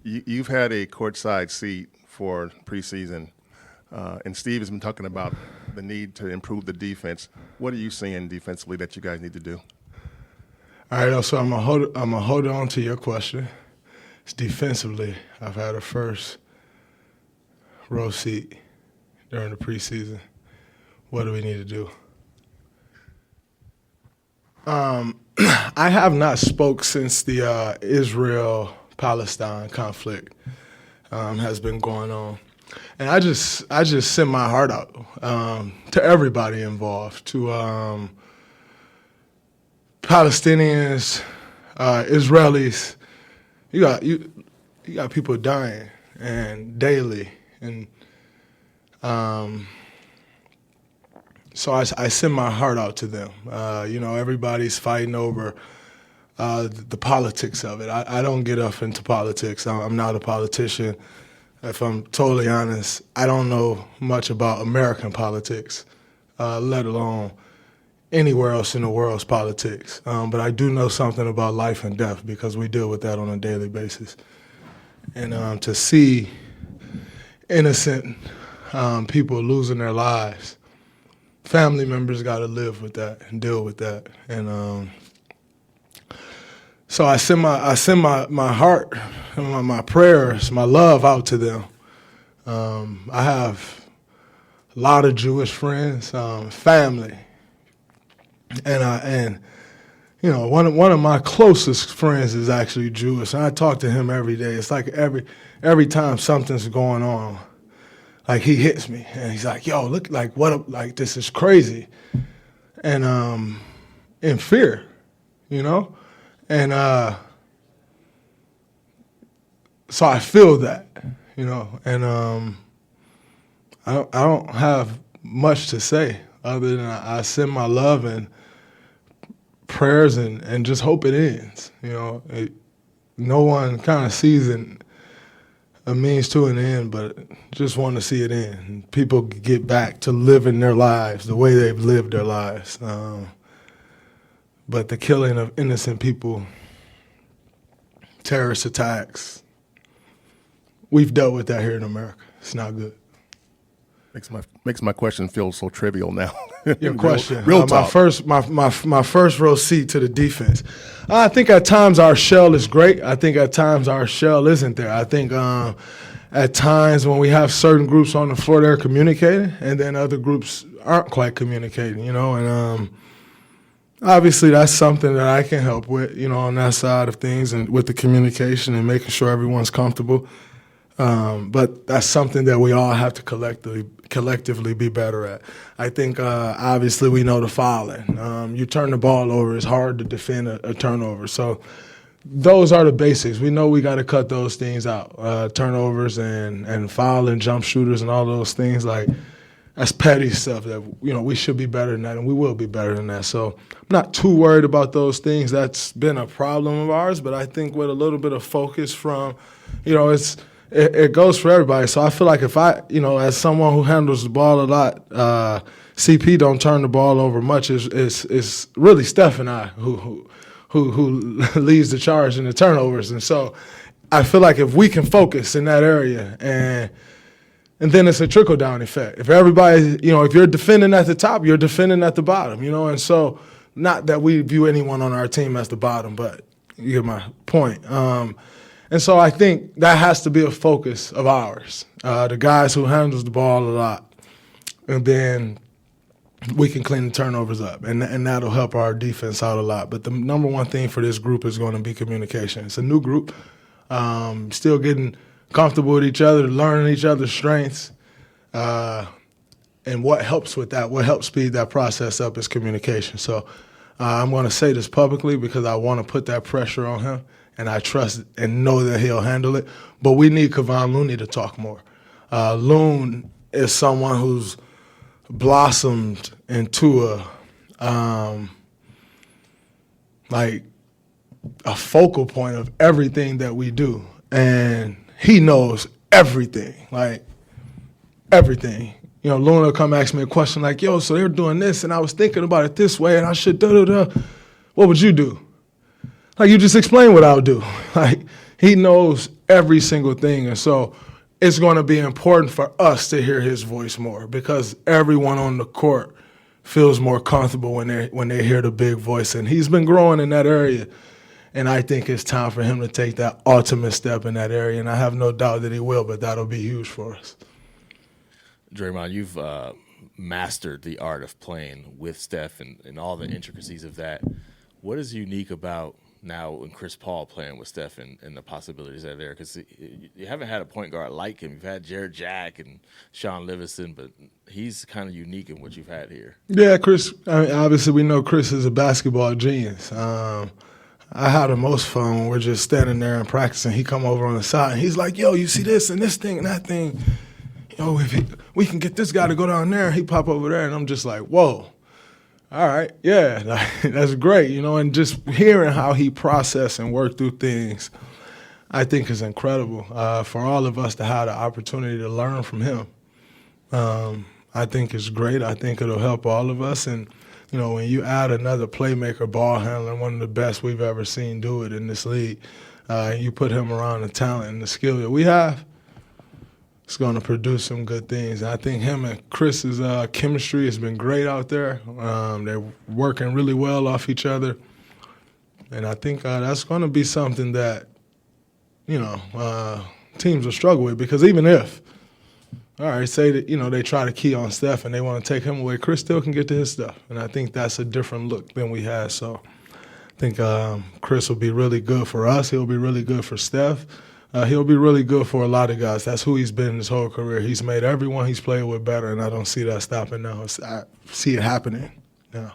You've had a courtside seat for preseason, and Steve has been talking about the need to improve the defense. What are you seeing defensively that you guys need to do? All right, so I'm gonna hold on to your question. It's defensively. I've had a first row seat during the preseason. What do we need to do? I have not spoke since the Israel-Palestine conflict has been going on, and I just send my heart out to everybody involved, to Palestinians, Israelis. You got people dying and daily, and so I send my heart out to them. Everybody's fighting over the politics of it. I don't get up into politics. I'm not a politician. If I'm totally honest, I don't know much about American politics, let alone anywhere else in the world's politics. But I do know something about life and death because we deal with that on a daily basis. And to see innocent people losing their lives, family members got to live with that and deal with that. And so I send my heart, my prayers, my love out to them. I have a lot of Jewish friends, family, and one of my closest friends is actually Jewish, and I talk to him every day. It's like every time something's going on, like he hits me, and he's like, "Yo, look, like this is crazy," and in fear, and so I feel that, and I don't have much to say other than I send my love and prayers and just hope it ends. No one kind of sees a means to an end, but just want to see it end. And people get back to living their lives the way they've lived their lives. But the killing of innocent people, terrorist attacks, we've dealt with that here in America. It's not good. Makes my question feel so trivial now. Your question. Real talk. My first row seat to the defense. I think at times our shell is great. I think at times our shell isn't there. I think at times when we have certain groups on the floor, they're communicating, and then other groups aren't quite communicating, and obviously that's something that I can help with, on that side of things and with the communication and making sure everyone's comfortable. But that's something that we all have to collectively be better at. I think obviously we know the fouling. You turn the ball over, it's hard to defend a turnover. So those are the basics. We know we got to cut those things out. Turnovers and fouling, jump shooters and all those things, that's petty stuff that, we should be better than that, and we will be better than that. So I'm not too worried about those things. That's been a problem of ours, but I think with a little bit of focus from, it goes for everybody. So I feel like if I, as someone who handles the ball a lot, CP don't turn the ball over much. It's really Steph and I who leads the charge in the turnovers. And so I feel like if we can focus in that area and then it's a trickle-down effect. If everybody, if you're defending at the top, you're defending at the bottom, and so not that we view anyone on our team as the bottom, but you get my point. And so I think that has to be a focus of ours, the guys who handles the ball a lot, and then we can clean the turnovers up, and that'll help our defense out a lot. But the number one thing for this group is going to be communication. It's a new group, still getting comfortable with each other, learning each other's strengths, and what helps with that, what helps speed that process up is communication. So I'm going to say this publicly because I want to put that pressure on him, and I trust and know that he'll handle it. But we need Kevon Looney to talk more. Loon is someone who's blossomed into a focal point of everything that we do, and he knows everything, everything. Loon will come ask me a question like, "Yo, so they're doing this, and I was thinking about it this way, and I should da-da-da. What would you do?" You just explain what I would do. He knows every single thing. And so it's going to be important for us to hear his voice more because everyone on the court feels more comfortable when they hear the big voice. And he's been growing in that area. And I think it's time for him to take that ultimate step in that area. And I have no doubt that he will, but that'll be huge for us. Draymond, you've mastered the art of playing with Steph and all the intricacies of that. What is unique about now when Chris Paul playing with Steph and the possibilities that are there? Because you haven't had a point guard like him. You've had Jared Jack and Sean Livingston, but he's kind of unique in what you've had here. Yeah, Chris, I mean, obviously we know Chris is a basketball genius. I had the most fun when we're just standing there and practicing. He come over on the side, and he's like, yo, you see this and this thing and that thing. Yo, we can get this guy to go down there. He pop over there, and I'm just like, whoa. All right, yeah, that's great, and just hearing how he process and work through things, I think is incredible for all of us to have the opportunity to learn from him. I think it's great. I think it'll help all of us. And, when you add another playmaker, ball handler, one of the best we've ever seen do it in this league, you put him around the talent and the skill that we have, it's going to produce some good things. I think him and Chris's chemistry has been great out there. They're working really well off each other. And I think that's going to be something that, teams will struggle with because even if, all right, say that, they try to key on Steph and they want to take him away, Chris still can get to his stuff. And I think that's a different look than we had. So I think Chris will be really good for us. He'll be really good for Steph. He'll be really good for a lot of guys. That's who he's been his whole career. He's made everyone he's played with better, and I don't see that stopping now. I see it happening now.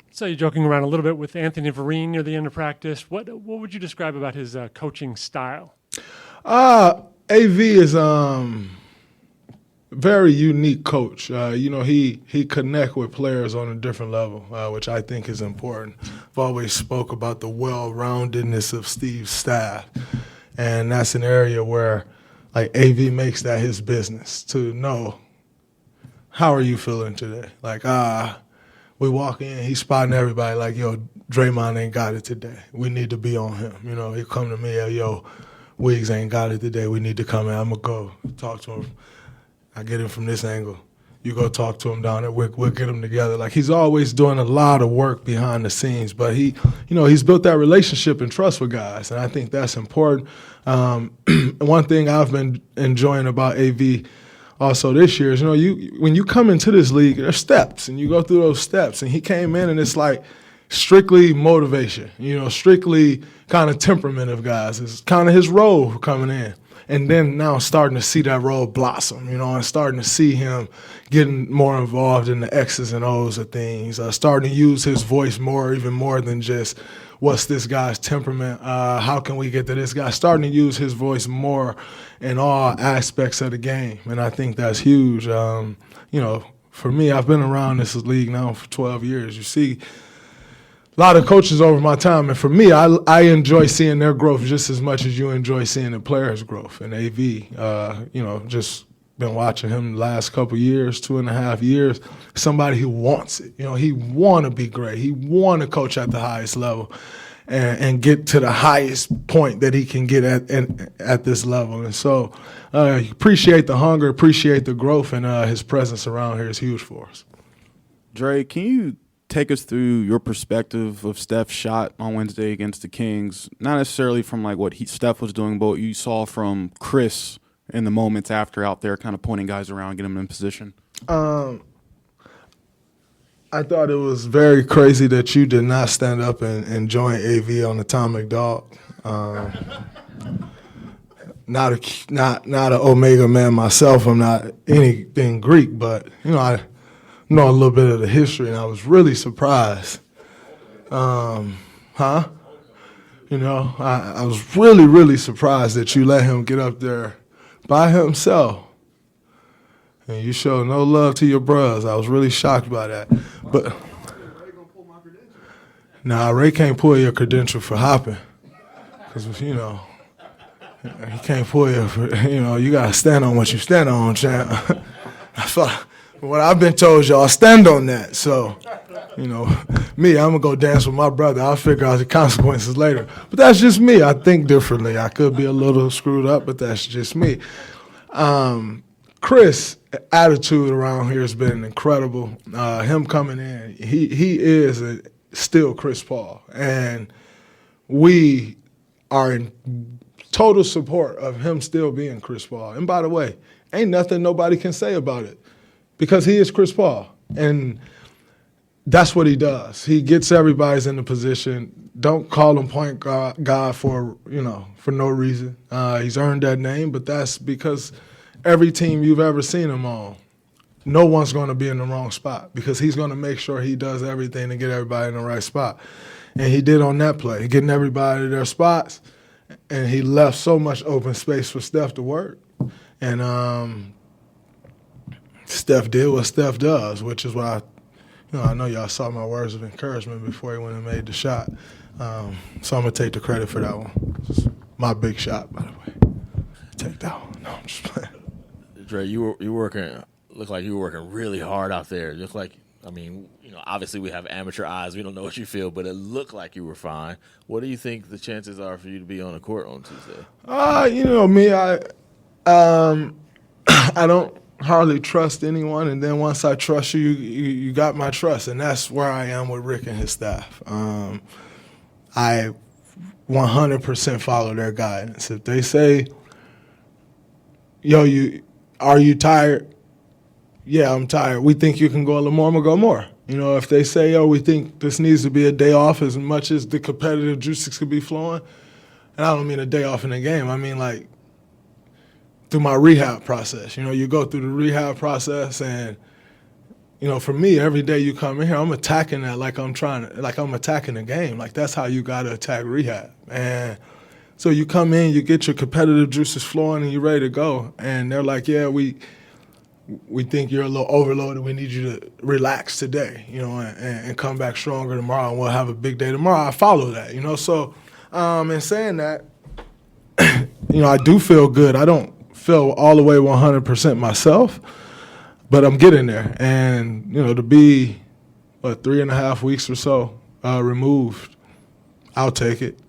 So you're joking around a little bit with Anthony Vereen near the end of practice. What would you describe about his coaching style? AV is very unique coach. He connect with players on a different level, which I think is important. I've always spoke about the well-roundedness of Steve's staff, and that's an area where, AV makes that his business to know, how are you feeling today? We walk in, he's spotting everybody like, yo, Draymond ain't got it today. We need to be on him. He come to me, yo, Wiggs ain't got it today. We need to come in. I'm going to go talk to him. I get him from this angle. You go talk to him down there. We'll get him together. He's always doing a lot of work behind the scenes, but he's built that relationship and trust with guys, and I think that's important. One thing I've been enjoying about AV also this year is, when you come into this league, there's steps, and you go through those steps, and he came in and it's strictly motivation, strictly kind of temperament of guys. It's kind of his role coming in. And then now starting to see that role blossom, and starting to see him getting more involved in the X's and O's of things, starting to use his voice even more than just what's this guy's temperament, how can we get to this guy, starting to use his voice more in all aspects of the game. And I think that's huge. For me, I've been around this league now for 12 years. You see a lot of coaches over my time, and for me, I enjoy seeing their growth just as much as you enjoy seeing the players' growth. And AV, just been watching him the last couple years, 2.5 years, somebody who wants it. He want to be great. He want to coach at the highest level and get to the highest point that he can get at this level. And so appreciate the hunger, appreciate the growth, and his presence around here is huge for us. Dre, can you take us through your perspective of Steph's shot on Wednesday against the Kings? Not necessarily from what Steph was doing, but what you saw from Chris in the moments after out there kind of pointing guys around, getting them in position. I thought it was very crazy that you did not stand up and join AV on Atomic Dog. Not an Omega man myself. I'm not anything Greek, but I know a little bit of the history, and I was really surprised. I was really, really surprised that you let him get up there by himself. And you showed no love to your bros. I was really shocked by that. But Ray can't pull your credential for hopping. Because, he can't pull you for, you got to stand on what you stand on, champ. I thought, what I've been told, y'all stand on that. So You know, me, I'm gonna go dance with my brother. I'll figure out the consequences later. But that's just me. I think differently. I could be a little screwed up, but that's just me. Chris' attitude around here has been incredible. Him coming in, he is still Chris Paul, and we are in total support of him still being Chris Paul. And by the way, ain't nothing nobody can say about it because he is Chris Paul, and that's what he does. He gets everybody's in the position. Don't call him point guard for no reason. He's earned that name, but that's because every team you've ever seen him on, no one's going to be in the wrong spot because he's going to make sure he does everything to get everybody in the right spot. And he did on that play, getting everybody to their spots, and he left so much open space for Steph to work. And Steph did what Steph does, which is why I know y'all saw my words of encouragement before he went and made the shot. So I'm going to take the credit for that one. It's my big shot, by the way. Take that one. No, I'm just playing. Dre, you working. Looked like you were working really hard out there. Looked like, obviously we have amateur eyes. We don't know what you feel, but it looked like you were fine. What do you think the chances are for you to be on the court on Tuesday? Me, I don't hardly trust anyone, and then once I trust you, you got my trust, and that's where I am with Rick and his staff. I 100% follow their guidance. If they say, are you tired? Yeah, I'm tired. We think you can go a little more, I'm going to go more. If they say, we think this needs to be a day off as much as the competitive juices could be flowing, and I don't mean a day off in the game. I mean, like, through my rehab process. You go through the rehab process, and, for me, every day you come in here, I'm attacking that like I'm attacking the game. Like, that's how you got to attack rehab. And so you come in, you get your competitive juices flowing, and you're ready to go. And they're like, yeah, we think you're a little overloaded. We need you to relax today, and come back stronger tomorrow, and we'll have a big day tomorrow. I follow that, So in saying that, I do feel good. I don't feel all the way 100% myself, but I'm getting there. And, to be, 3.5 weeks or so removed, I'll take it.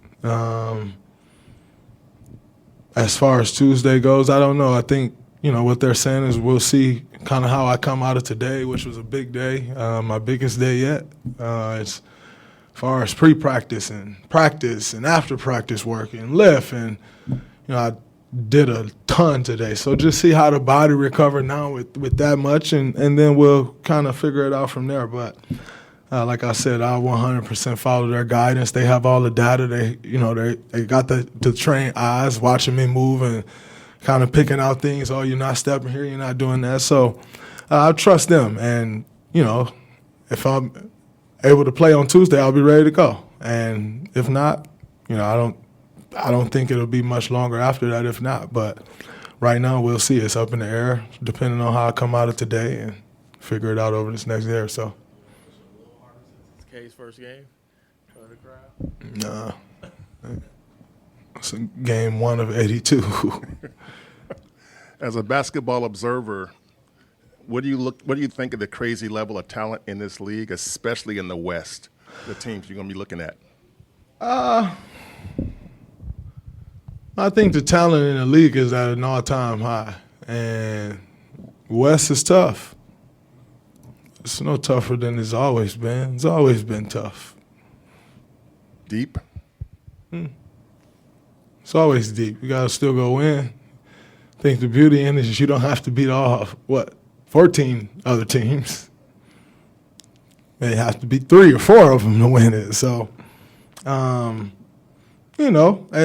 As far as Tuesday goes, I don't know. I think, what they're saying is we'll see kind of how I come out of today, which was a big day, my biggest day yet. As far as pre-practice and practice and after practice work and lift, and, I did a ton today. So just see how the body recover now with that much, and then we'll kind of figure it out from there. But like I said, I 100% follow their guidance. They have all the data. They got the trained eyes watching me move and kind of picking out things. Oh, you're not stepping here, you're not doing that. So I trust them. And, if I'm able to play on Tuesday, I'll be ready to go. And if not, I don't think it'll be much longer after that if not. But right now we'll see. It's up in the air depending on how I come out of today and figure it out over this next day or so. K's first game for the crowd? Nah. It's game 1 of 82. As a basketball observer, what do you think of the crazy level of talent in this league, especially in the West, the teams you're going to be looking at? I think the talent in the league is at an all-time high, and West is tough. It's no tougher than it's always been. It's always been tough. Deep? It's always deep. You got to still go in. I think the beauty in it is you don't have to beat all, 14 other teams. They have to beat 3 or 4 of them to win it. So, I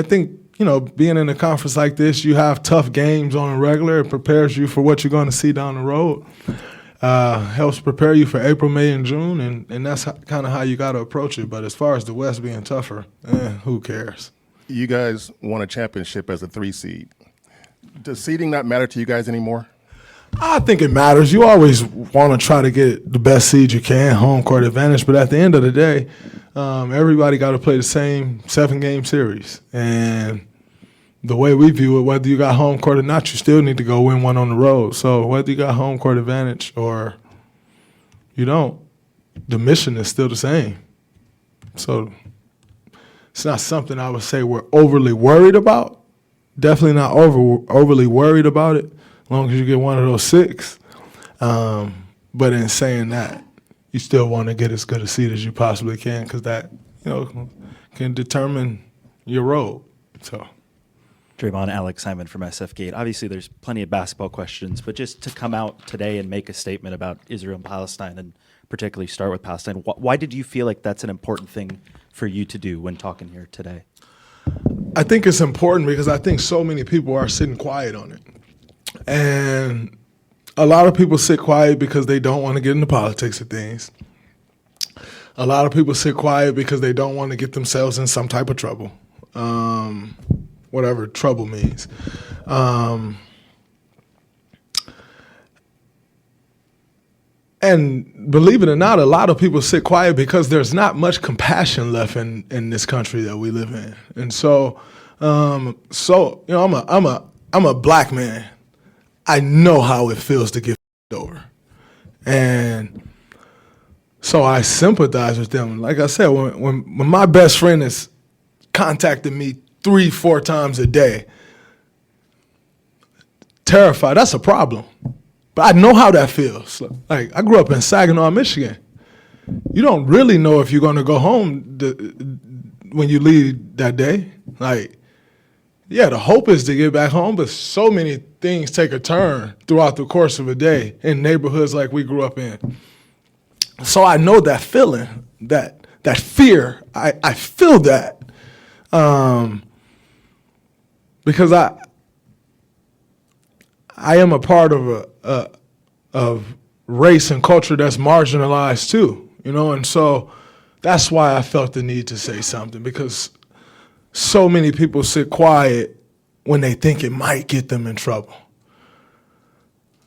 think, being in a conference like this, you have tough games on a regular. It prepares you for what you're going to see down the road. Helps prepare you for April, May, and June, and that's kind of how you got to approach it. But as far as the West being tougher, who cares? You guys won a championship as a 3 seed. Does seeding not matter to you guys anymore? I think it matters. You always want to try to get the best seed you can, home court advantage. But at the end of the day, everybody got to play the same 7-game series. And the way we view it, whether you got home court or not, you still need to go win one on the road. So whether you got home court advantage or you don't, the mission is still the same. So it's not something I would say we're overly worried about. Definitely not overly worried about it, as long as you get one of those 6. But in saying that, you still want to get as good a seat as you possibly can, because that, can determine your road. So. Draymond, Alex Simon from SF Gate. Obviously, there's plenty of basketball questions, but just to come out today and make a statement about Israel and Palestine, and particularly start with Palestine, why did you feel like that's an important thing for you to do when talking here today? I think it's important because I think so many people are sitting quiet on it. And a lot of people sit quiet because they don't want to get into politics of things. A lot of people sit quiet because they don't want to get themselves in some type of trouble. Whatever trouble means. And believe it or not, a lot of people sit quiet because there's not much compassion left in this country that we live in. And so, I'm a black man. I know how it feels to get over. And so I sympathize with them. Like I said, when my best friend is contacting me 3-4 times a day, terrified, that's a problem. But I know how that feels. Like, I grew up in Saginaw, Michigan. You don't really know if you're going to go home when you leave that day. Like, yeah, the hope is to get back home, but so many things take a turn throughout the course of a day in neighborhoods like we grew up in. So I know that feeling, that fear. I feel that. Because I am a part of race and culture that's marginalized too, and so that's why I felt the need to say something, because so many people sit quiet when they think it might get them in trouble.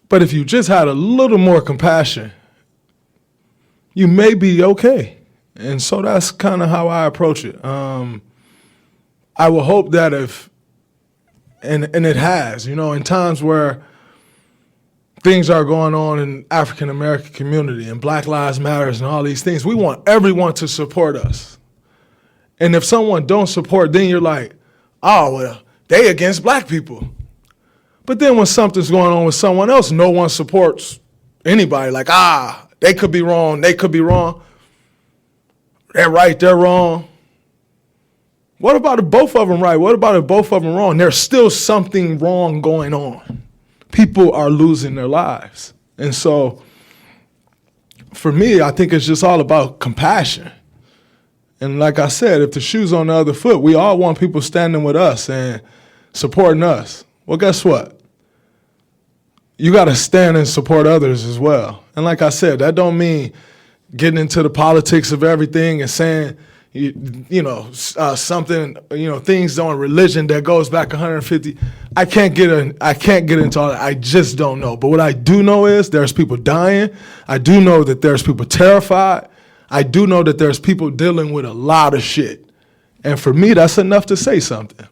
But if you just had a little more compassion, you may be okay. And so that's kind of how I approach it. I will hope that and it has, in times where things are going on in African-American community and Black Lives Matters and all these things, we want everyone to support us. And if someone don't support, then you're like, oh, well, they against black people. But then when something's going on with someone else, no one supports anybody. Like, they could be wrong, they could be wrong. They're right, they're wrong. What about if both of them right? What about if both of them wrong? There's still something wrong going on. People are losing their lives. And so for me, I think it's just all about compassion. And like I said, if the shoe's on the other foot, we all want people standing with us and supporting us. Well, guess what? You got to stand and support others as well. And like I said, that don't mean getting into the politics of everything and saying, something, things on religion that goes back 150. I can't get into all that. I just don't know. But what I do know is there's people dying. I do know that there's people terrified. I do know that there's people dealing with a lot of shit. And for me, that's enough to say something.